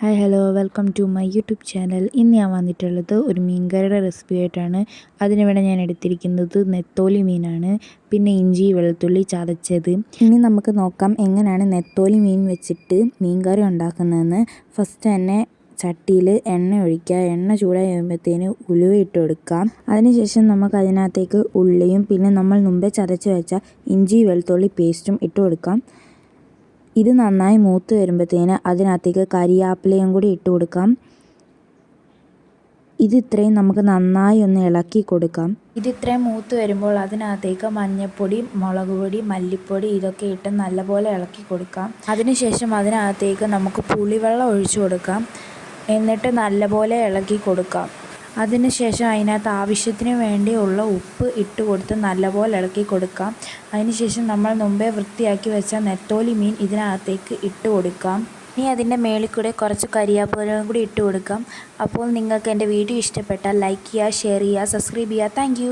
Hi hello welcome to my YouTube channel. ഇന്ന് ഞാൻ വന്നിട്ടുള്ളത് ഒരു മീൻകറിയുടെ റെസിപ്പി ആയിട്ടാണ്. അതിനിവിടെ ഞാൻ എടുത്തിരിക്കുന്നത് നെത്തോലി മീനാണ്, പിന്നെ ഇഞ്ചി വെളുത്തുള്ളി ചതച്ചത്. ഇനി നമുക്ക് നോക്കാം എങ്ങനെയാണ് നെത്തോലി മീൻ വെച്ചിട്ട് മീൻകറി ഉണ്ടാക്കുന്നതെന്ന്. ഫസ്റ്റ് തന്നെ ചട്ടിയിൽ എണ്ണ ഒഴിക്കുക. എണ്ണ ചൂടായി കഴിയുമ്പോഴത്തേന് ഉലുവ ഇട്ട് കൊടുക്കാം. അതിനുശേഷം നമുക്ക് അതിനകത്തേക്ക് ഉള്ളിയും പിന്നെ നമ്മൾ മുമ്പേ ചതച്ച് വെച്ച ഇഞ്ചി വെളുത്തുള്ളി പേസ്റ്റും ഇട്ട് കൊടുക്കാം. ഇത് നന്നായി മൂത്ത് വരുമ്പോഴത്തേന് അതിനകത്തേക്ക് കരിയാപ്പിലയും കൂടി ഇട്ട് കൊടുക്കാം. ഇത്രയും നമുക്ക് നന്നായി ഒന്ന് ഇളക്കി കൊടുക്കാം. ഇത്രയും മൂത്ത് വരുമ്പോൾ അതിനകത്തേക്ക് മഞ്ഞൾപ്പൊടി, മുളക് പൊടി, മല്ലിപ്പൊടി ഇതൊക്കെ ഇട്ട് നല്ലപോലെ ഇളക്കി കൊടുക്കാം. അതിനുശേഷം അതിനകത്തേക്ക് നമുക്ക് പുളിവെള്ളം ഒഴിച്ചു കൊടുക്കാം. എന്നിട്ട് നല്ലപോലെ ഇളക്കി കൊടുക്കാം. അതിനുശേഷം അതിനകത്ത് ആവശ്യത്തിന് വേണ്ടിയുള്ള ഉപ്പ് ഇട്ട് കൊടുത്ത് നല്ലപോലെ ഇളക്കി കൊടുക്കാം. അതിനുശേഷം നമ്മൾ മുമ്പേ വൃത്തിയാക്കി വെച്ച നെത്തോലി മീൻ ഇതിനകത്തേക്ക് ഇട്ട് കൊടുക്കാം. ഇനി അതിൻ്റെ മേളിൽ കൂടെ കുറച്ച് കരിയാപ്പിലയും കൂടി ഇട്ട് കൊടുക്കാം. അപ്പോൾ നിങ്ങൾക്ക് എൻ്റെ വീഡിയോ ഇഷ്ടപ്പെട്ടാൽ ലൈക്ക് ചെയ്യുക, ഷെയർ ചെയ്യുക, സബ്സ്ക്രൈബ് ചെയ്യുക. Thank you.